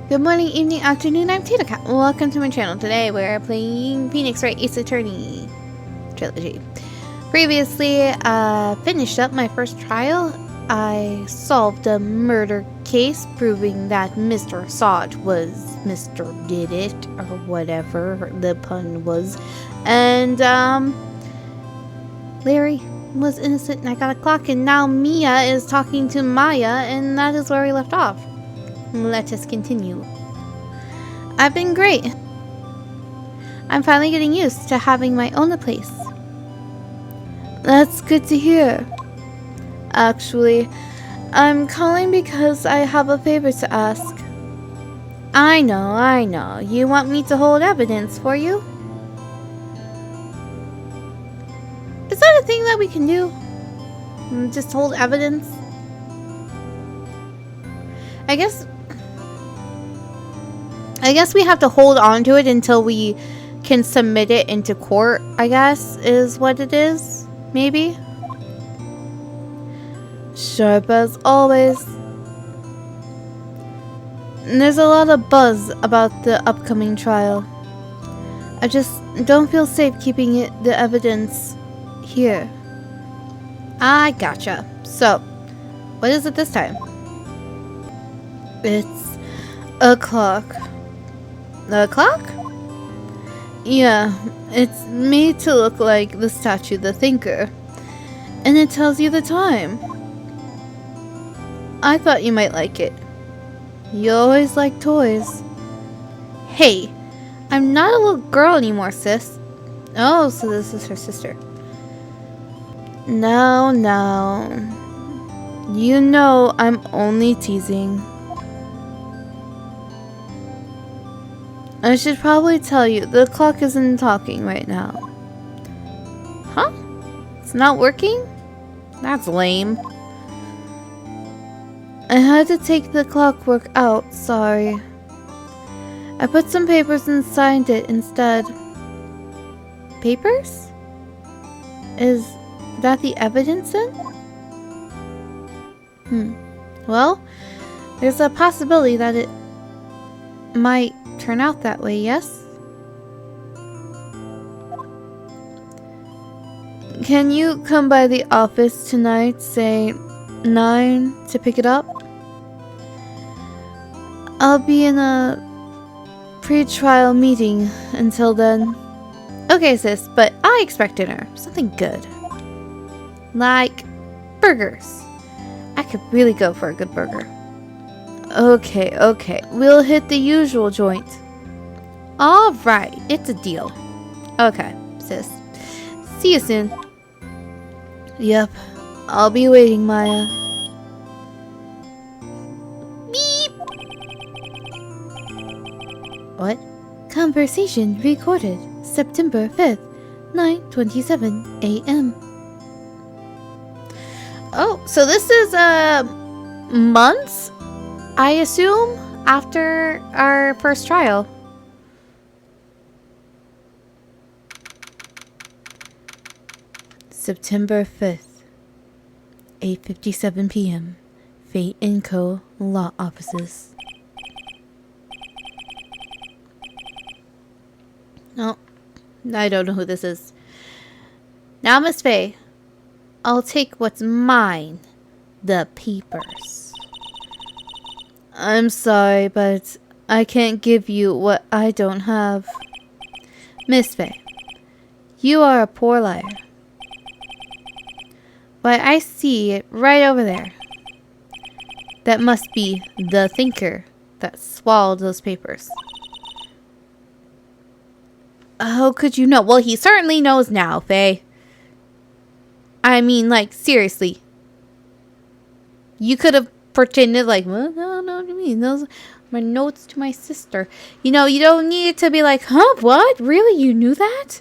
Good morning, evening, afternoon, I'm Tita Cat. Welcome to my channel. Today we're playing Phoenix Wright Ace Attorney Trilogy. Previously, finished up my first trial. I solved a murder case proving that Mr. Assad was Mr. Did It, or whatever the pun was. And, Larry was innocent and I got a clock, and now Mia is talking to Maya, and that is where we left off. Let us continue. I've been great. I'm finally getting used to having my own place. That's good to hear. Actually, I'm calling because I have a favor to ask. I know. You want me to hold evidence for you? Is that a thing that we can do? Just hold evidence? I guess we have to hold on to it until we can submit it into court, I guess, is what it is. Maybe? Sharp as always. There's a lot of buzz about the upcoming trial. I just don't feel safe keeping the evidence here. I gotcha. So, what is it this time? It's a clock. The clock? Yeah, it's made to look like the statue, the thinker. And it tells you the time. I thought you might like it. You always like toys. Hey, I'm not a little girl anymore, sis. Oh, so this is her sister. No. You know I'm only teasing. I should probably tell you, the clock isn't talking right now. Huh? It's not working? That's lame. I had to take the clockwork out, sorry. I put some papers and signed it instead. Papers? Is that the evidence then? Well, there's a possibility that it might turn out that way, yes? Can you come by the office tonight, say 9, to pick it up? I'll be in a pre-trial meeting until then. Okay, sis, but I expect dinner. Something good. Like burgers. I could really go for a good burger. Okay. We'll hit the usual joint. Alright, it's a deal. Okay, sis. See you soon. Yep, I'll be waiting, Maya. Beep! What? Conversation recorded September 5th, 9:27 a.m. Oh, so this is, months? I assume after our first trial. September 5th, 8:57 p.m. Fate & Co. Law Offices. Oh, I don't know who this is. Now, Miss Faye, I'll take what's mine. The papers. I'm sorry, but I can't give you what I don't have. Miss Faye, you are a poor liar. But I see it right over there. That must be the thinker that swallowed those papers. How could you know? Well, he certainly knows now, Faye. I mean, like, seriously. You could have pretended like, well, no, what do you mean? Those are my notes to my sister. You know, you don't need it to be like, huh, what? Really? You knew that?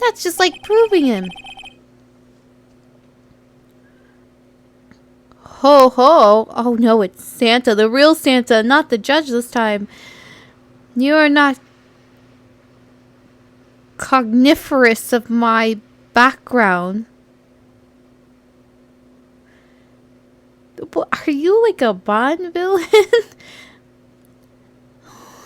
That's just like proving him. Ho ho. Oh no, it's Santa. The real Santa, not the judge this time. You are not cogniferous of my background. Are you like a Bond villain?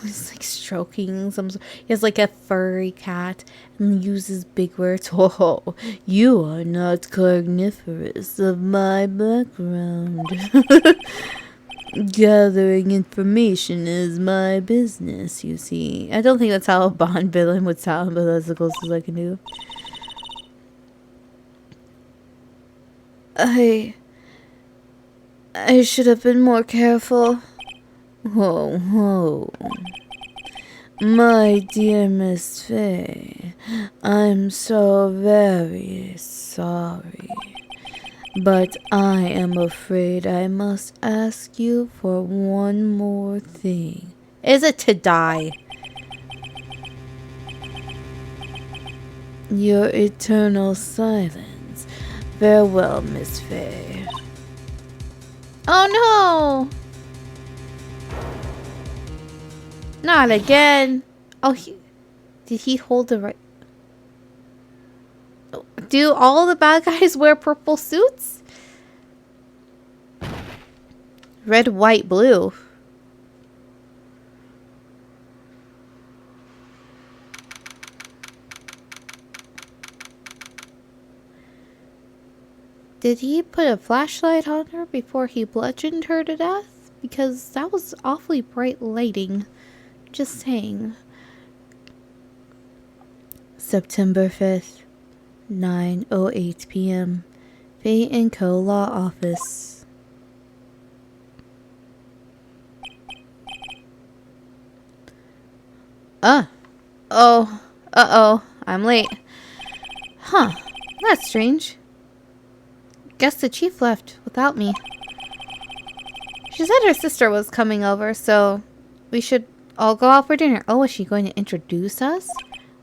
He's like stroking some. He has like a furry cat and uses big words. Oh, you are not cogniferous of my background. Gathering information is my business, you see. I don't think that's how a Bond villain would sound, but that's the closest I can do. I should have been more careful. Ho ho. My dear Miss Fay, I'm so very sorry. But I am afraid I must ask you for one more thing. Is it to die? Your eternal silence. Farewell, Miss Fay. Oh no! Not again. Oh, did he hold the right? Do all the bad guys wear purple suits? Red, white, blue. Did he put a flashlight on her before he bludgeoned her to death? Because that was awfully bright lighting. Just saying. September 5th, 9:08 p.m. Fay & Co. Law Office. Uh-oh, I'm late. Huh, that's strange. Guess the chief left without me. She said her sister was coming over, so we should all go out for dinner. Oh, is she going to introduce us?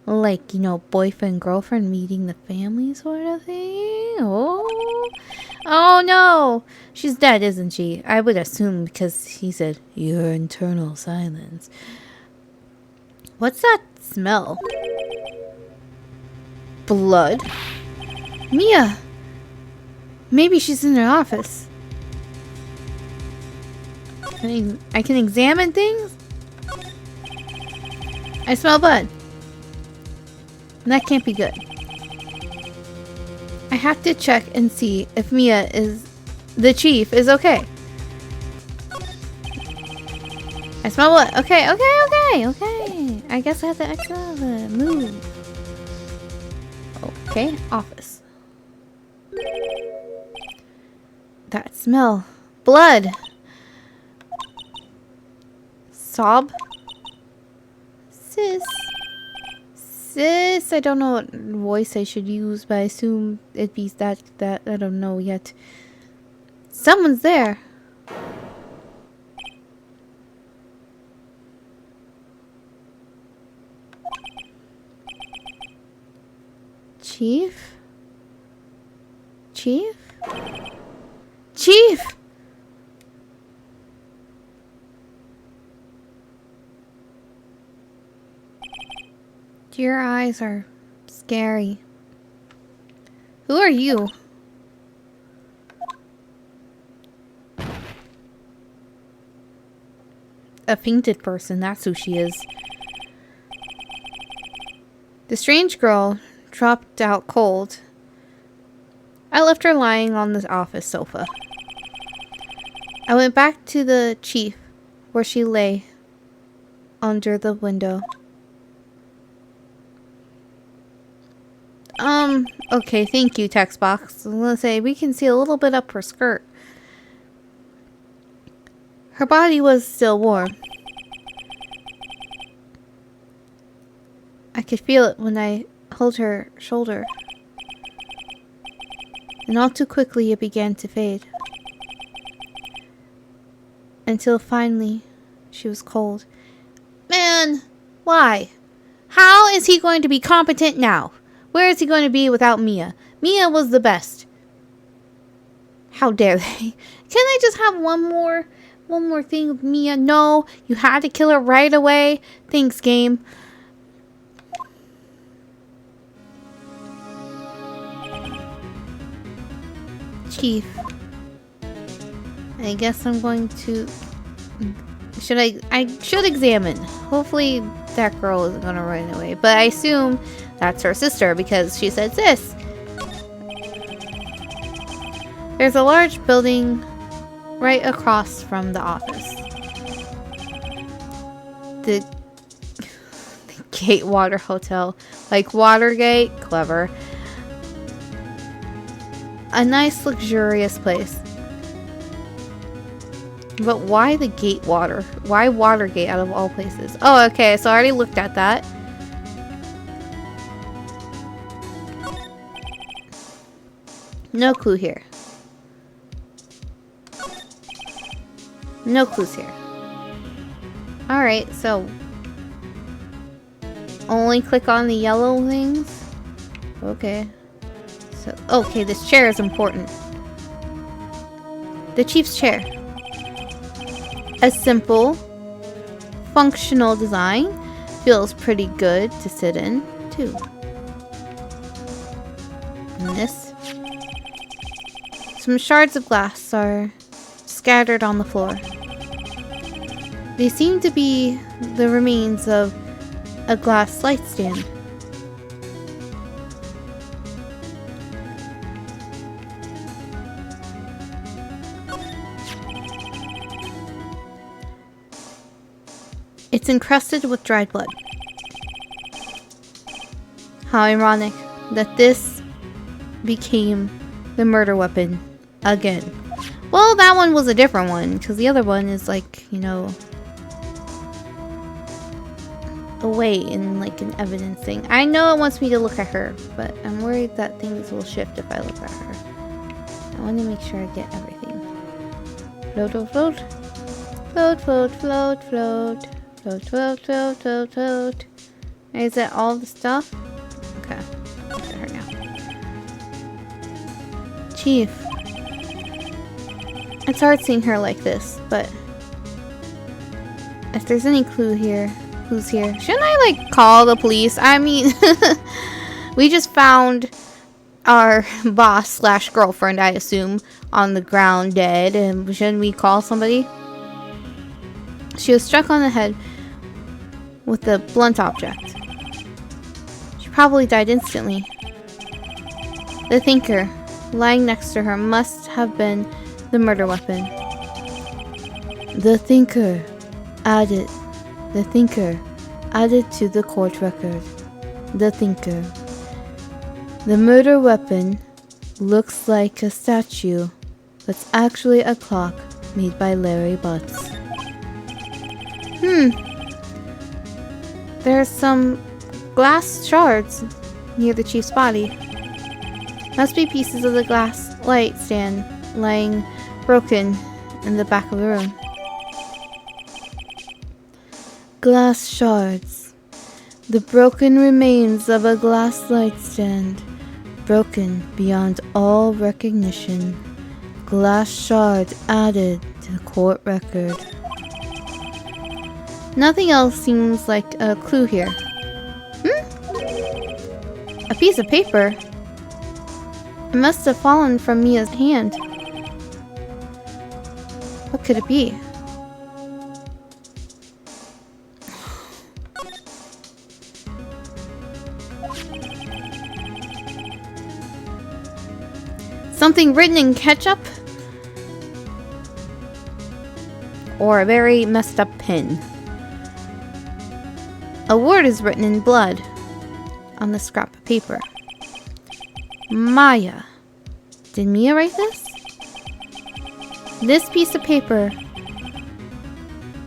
Like, you know, boyfriend, girlfriend meeting the family sort of thing? Oh no! She's dead, isn't she? I would assume because he said, your internal silence. What's that smell? Blood? Mia! Maybe she's in her office. I can examine things? I smell blood. That can't be good. I have to check and see if Mia is... the chief is okay. I smell blood. Okay. I guess I have to exit out of the move. Okay, office. That smell. Blood. Sob. Sis, I don't know what voice I should use, but I assume it'd be that, I don't know yet. Someone's there. Chief? Chief? Chief! Your eyes are scary. Who are you? A painted person, that's who she is. The strange girl dropped out cold. I left her lying on the office sofa. I went back to the chief, where she lay under the window. Okay, thank you, text box. I'm gonna say we can see a little bit up her skirt. Her body was still warm. I could feel it when I held her shoulder. And all too quickly it began to fade. Until finally, she was cold. Man, why? How is he going to be competent now? Where is he going to be without Mia? Mia was the best. How dare they? Can I just have one more thing with Mia? No, you had to kill her right away. Thanks, game. Chief. I guess I'm going to I should examine. Hopefully that girl isn't gonna run away. But I assume that's her sister because she said sis. There's a large building right across from the office. The Gatewater Hotel. Like Watergate. Clever. A nice luxurious place. But why the Gatewater? Why Watergate out of all places? Oh, okay, so I already looked at that. No clue here. No clues here. Alright, so only click on the yellow things? Okay. So, okay, this chair is important. The chief's chair. A simple, functional design. Feels pretty good to sit in, too. And this. Some shards of glass are scattered on the floor. They seem to be the remains of a glass light stand. It's encrusted with dried blood. How ironic that this became the murder weapon again. Well, that one was a different one, because the other one is like, you know, away in like an evidence thing. I know it wants me to look at her, but I'm worried that things will shift if I look at her. I want to make sure I get everything. Float, float, float. Float, float, float, float. Float, float, float, float, float. Is that all the stuff? Okay. Look at her now. Chief. It's hard seeing her like this, but if there's any clues here, shouldn't I like call the police? I mean, we just found our boss slash girlfriend, I assume, on the ground dead, and shouldn't we call somebody? She was struck on the head with a blunt object. She probably died instantly. The thinker lying next to her must have been the murder weapon. The thinker added to the court record. The thinker. The murder weapon looks like a statue, but it's actually a clock made by Larry Butts. There's some glass shards near the chief's body. Must be pieces of the glass light stand lying broken in the back of the room. Glass shards. The broken remains of a glass light stand. Broken beyond all recognition. Glass shard added to the court record. Nothing else seems like a clue here. A piece of paper? It must have fallen from Mia's hand. What could it be? Something written in ketchup? Or a very messed up pen. A word is written in blood on the scrap of paper. Maya. Did Mia write this? This piece of paper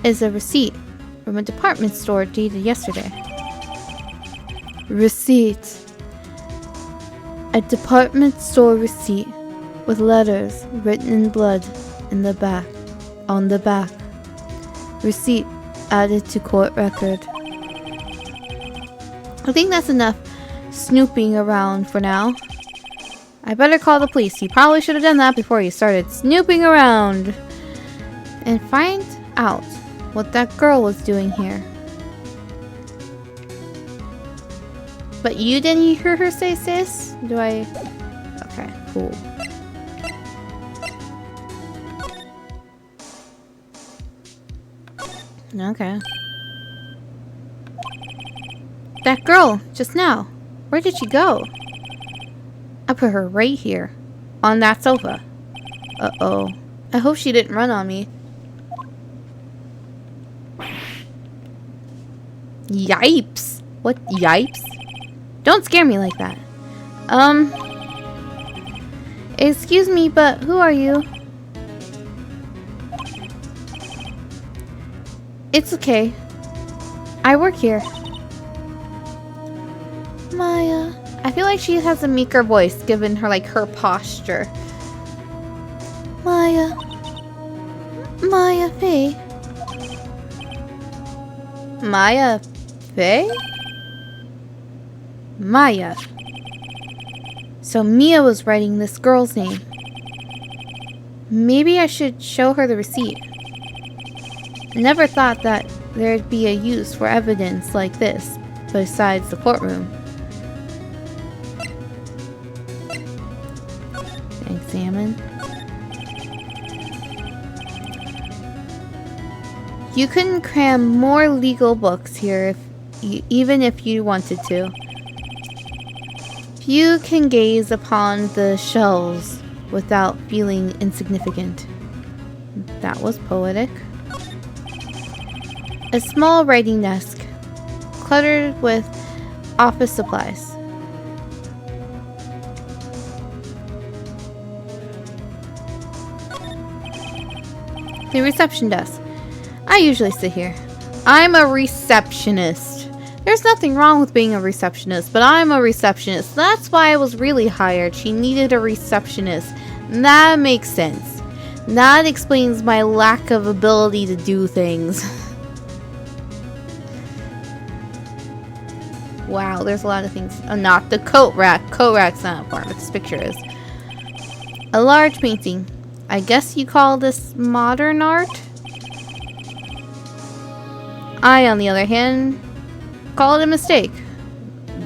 is a receipt from a department store dated yesterday. Receipt. A department store receipt with letters written in blood in the back. On the back. Receipt added to court record. I think that's enough snooping around for now. I better call the police. You probably should have done that before you started snooping around. And find out what that girl was doing here. But you didn't hear her say sis? Do I? Okay, cool. Okay. That girl, just now. Where did she go? I put her right here. On that sofa. Uh-oh. I hope she didn't run on me. Yipes. What? Yipes? Don't scare me like that. Excuse me, but who are you? It's okay. I work here. Maya. I feel like she has a meeker voice given her, like, her posture. Maya. Maya Faye. Maya Faye? Maya. So Mia was writing this girl's name. Maybe I should show her the receipt. Never thought that there'd be a use for evidence like this besides the courtroom. Examine. You couldn't cram more legal books here even if you wanted to. Few can gaze upon the shelves without feeling insignificant. That was poetic. A small writing desk, cluttered with office supplies. The reception desk. I usually sit here. I'm a receptionist. There's nothing wrong with being a receptionist, but I'm a receptionist. That's why I was really hired. She needed a receptionist. That makes sense. That explains my lack of ability to do things. Wow, there's a lot of things. Oh, not the coat rack. Coat rack's not a part, but this picture is. A large painting. I guess you call this modern art? I, on the other hand, call it a mistake.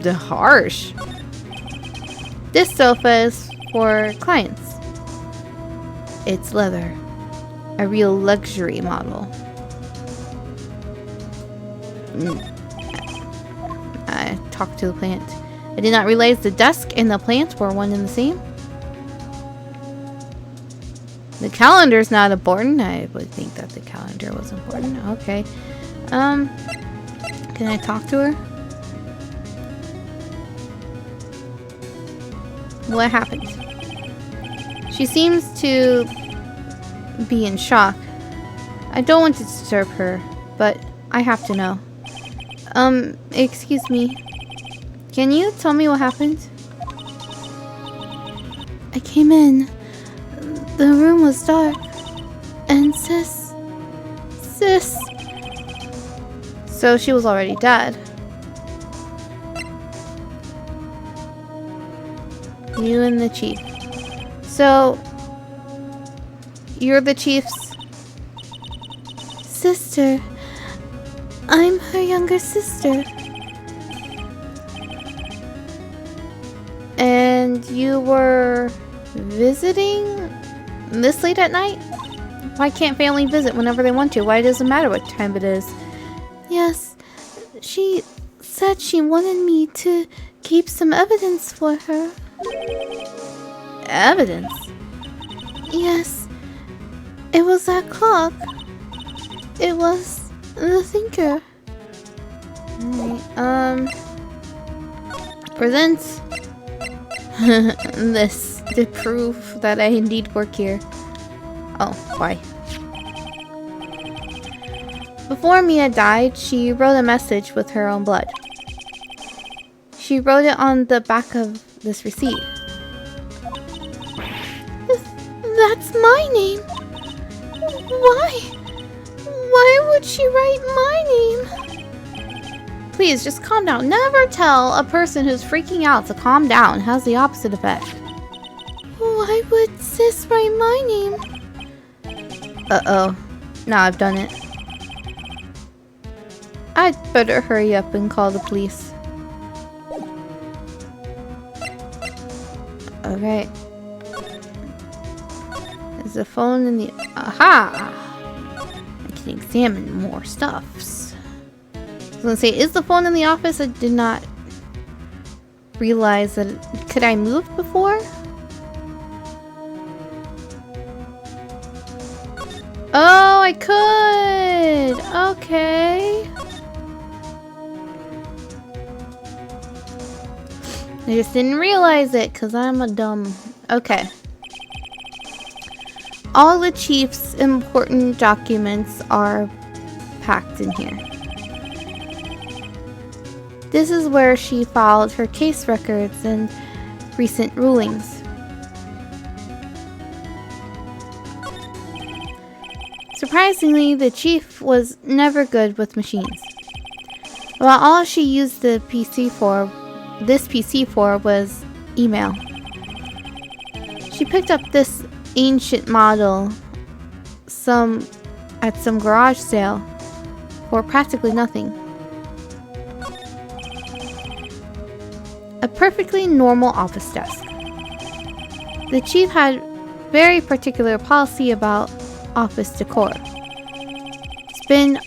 Harsh. This sofa is for clients. It's leather. A real luxury model. I talked to the plant. I did not realize the desk and the plant were one and the same. The calendar's not important. I would think that the calendar was important. Okay. Can I talk to her? What happened? She seems to be in shock. I don't want to disturb her, but I have to know. Excuse me. Can you tell me what happened? I came in. The room was dark. And sis... So she was already dead. You and the chief. So... You're the chief's... sister. I'm her younger sister. And you were... visiting? This late at night? Why can't family visit whenever they want to? Why does it matter what time it is? Yes, she said she wanted me to keep some evidence for her. Evidence? Yes, it was that clock. It was the thinker. Alright, present this to prove that I indeed work here. Oh, why? Before Mia died, she wrote a message with her own blood. She wrote it on the back of this receipt. That's my name. Why? Why would she write my name? Please, just calm down. Never tell a person who's freaking out to calm down. It has the opposite effect. Why would sis write my name? Uh-oh. Now I've done it. I'd better hurry up and call the police. Alright. There's a phone in the... Aha! I can examine more stuffs. I was gonna say, is the phone in the office? I did not realize that. Could I move before? Oh, I could! Okay. I just didn't realize it because I'm a dumb. Okay. All the chief's important documents are packed in here. This is where she filed her case records and recent rulings. Surprisingly, the chief was never good with machines. While all she used this PC for was email. She picked up this ancient model at some garage sale for practically nothing. A perfectly normal office desk. The chief had very particular policy about office decor. It's been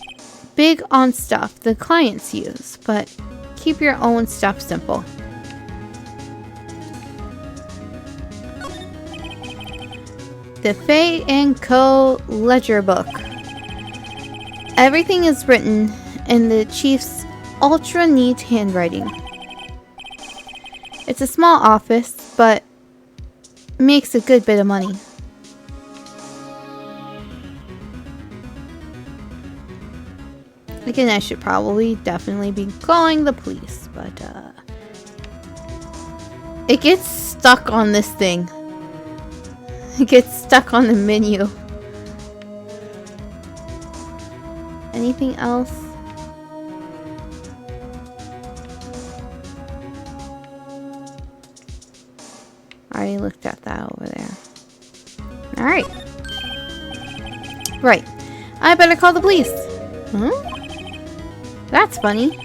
big on stuff the clients use, but keep your own stuff simple. The Fay & Co. ledger book. Everything is written in the chief's ultra neat handwriting. It's a small office, but makes a good bit of money. Again, I should probably definitely be calling the police, but it gets stuck on this thing. It gets stuck on the menu. Anything else? I already looked at that over there. Alright. Right. I better call the police. Huh? That's funny.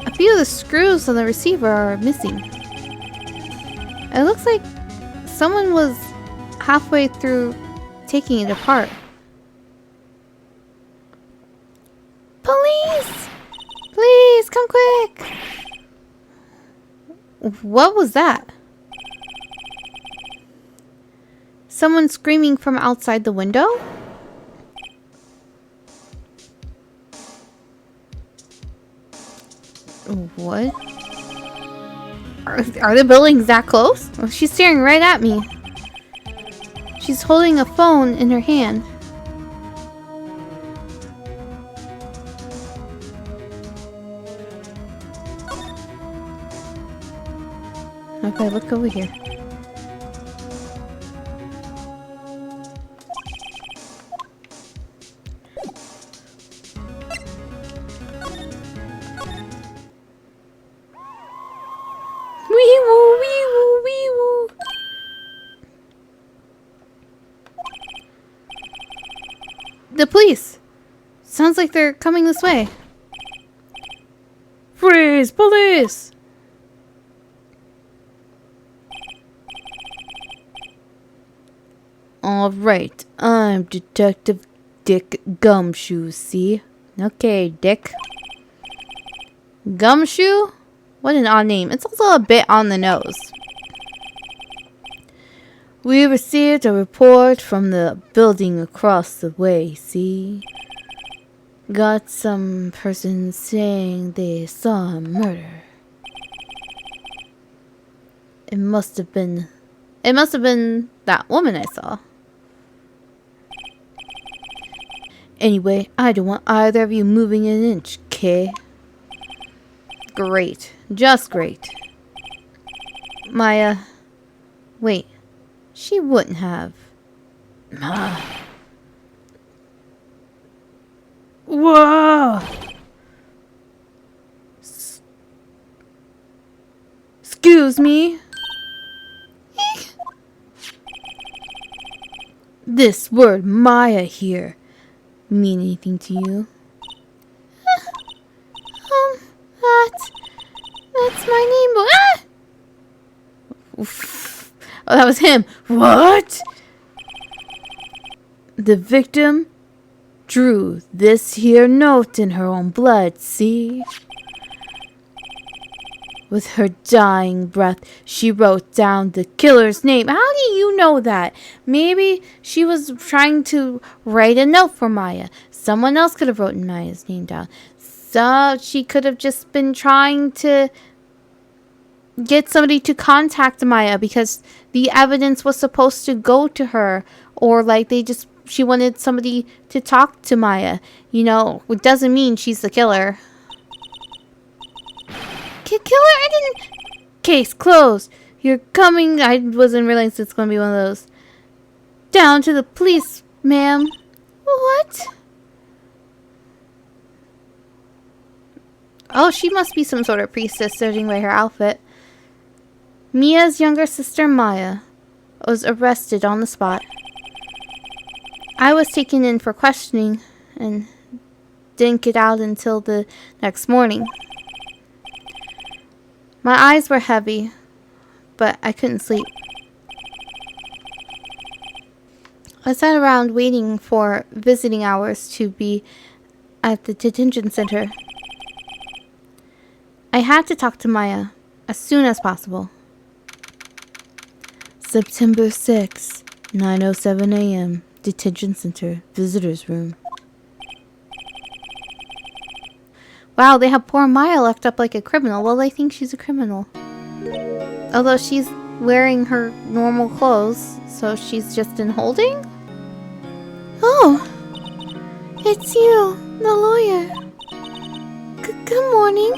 A few of the screws on the receiver are missing. It looks like someone was halfway through taking it apart. Police! Please, come quick! What was that? Someone screaming from outside the window? What? Are the buildings that close? Oh, she's staring right at me. She's holding a phone in her hand. Okay, look over here. Wee-woo, wee-woo, wee-woo. The police! Sounds like they're coming this way. Freeze! Police! Alright, I'm Detective Dick Gumshoe, see? Okay, Dick. Gumshoe? What an odd name. It's also a bit on the nose. We received a report from the building across the way, see? Got some person saying they saw a murder. It must have been that woman I saw. Anyway, I don't want either of you moving an inch, Kay. Great. Just great. Maya. Wait. She wouldn't have. Whoa! Excuse me? This word Maya here mean anything to you? That's my name. Ah! Oh, that was him. What? The victim? drew this here note in her own blood, see? With her dying breath, she wrote down the killer's name. How do you know that? Maybe she was trying to write a note for Maya. Someone else could have written Maya's name down. So she could have just been trying to get somebody to contact Maya because the evidence was supposed to go to her. Or like she wanted somebody to talk to Maya. You know, it doesn't mean she's the killer. Killer? I didn't... Case closed. You're coming... I wasn't realizing it's going to be one of those. Down to the police, ma'am. What? Oh, she must be some sort of priestess, judging by her outfit. Mia's younger sister, Maya, was arrested on the spot. I was taken in for questioning and didn't get out until the next morning. My eyes were heavy, but I couldn't sleep. I sat around waiting for visiting hours to be at the detention center. I had to talk to Maya as soon as possible. September 6, 9:07 a.m. Detention Center, Visitors Room. Wow, they have poor Maya locked up like a criminal. Well, they think she's a criminal. Although she's wearing her normal clothes, so she's just in holding? Oh, it's you, the lawyer. Good morning.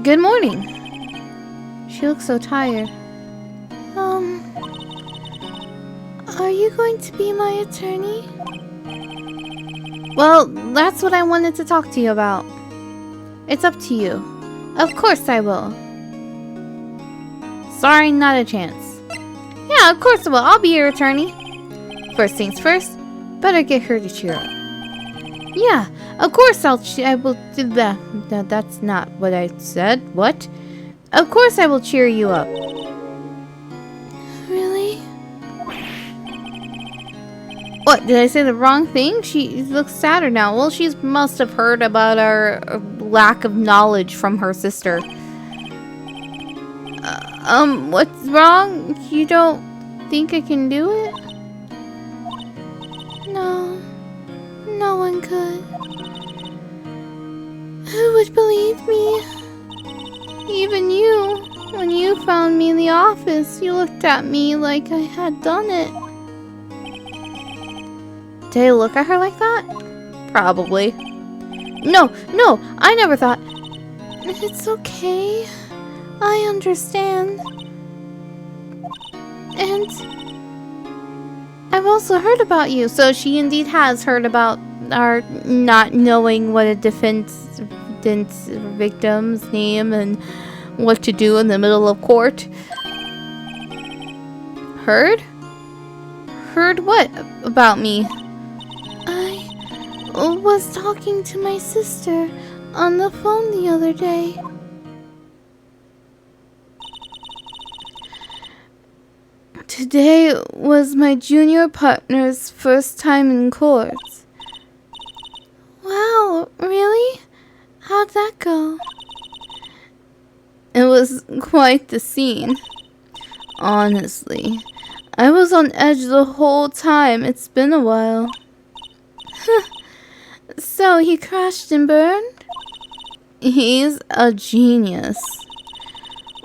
Good morning. She looks so tired. Are you going to be my attorney? Well, that's what I wanted to talk to you about. It's up to you. Of course I will. Sorry, not a chance. Yeah, of course I will. I'll be your attorney. First things first, better get her to cheer up. Yeah, of course I will do that. No, that's not what I said. What? Of course I will cheer you up. Really? What, did I say the wrong thing? She looks sadder now. Well, she must have heard about our lack of knowledge from her sister. What's wrong? You don't think I can do it? No. No one could. Who would believe me? Even you. When you found me in the office, you looked at me like I had done it. Did I look at her like that? Probably. No, I never thought. It's okay. I understand. And I've also heard about you. So she indeed has heard about our not knowing what a defense victim's name and what to do in the middle of court. Heard? Heard what about me? I was talking to my sister on the phone the other day. Today was my junior partner's first time in court. Wow, really? How'd that go? It was quite the scene. Honestly, I was on edge the whole time. It's been a while. So he crashed and burned? He's a genius.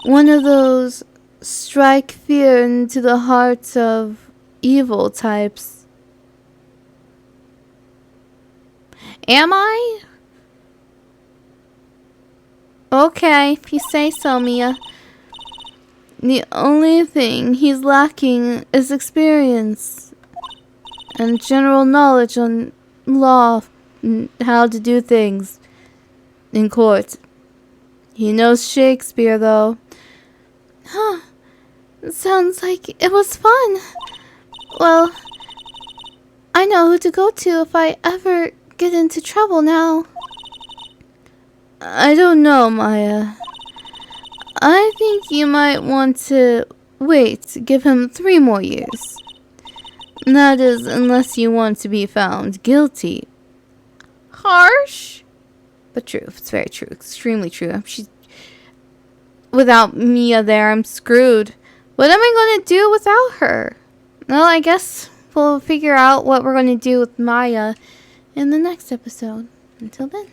One of those strike fear into the hearts of evil types. Am I? Okay, if you say so, Mia. The only thing he's lacking is experience and general knowledge on law and how to do things in court. He knows Shakespeare, though. Huh. Sounds like it was fun. Well, I know who to go to if I ever get into trouble now. I don't know, Maya. I think you might want to wait, give him 3 more years. That is, unless you want to be found guilty. Harsh, but true. It's very true. Extremely true. Without Mia there, I'm screwed. What am I going to do without her? Well, I guess we'll figure out what we're going to do with Maya in the next episode. Until then.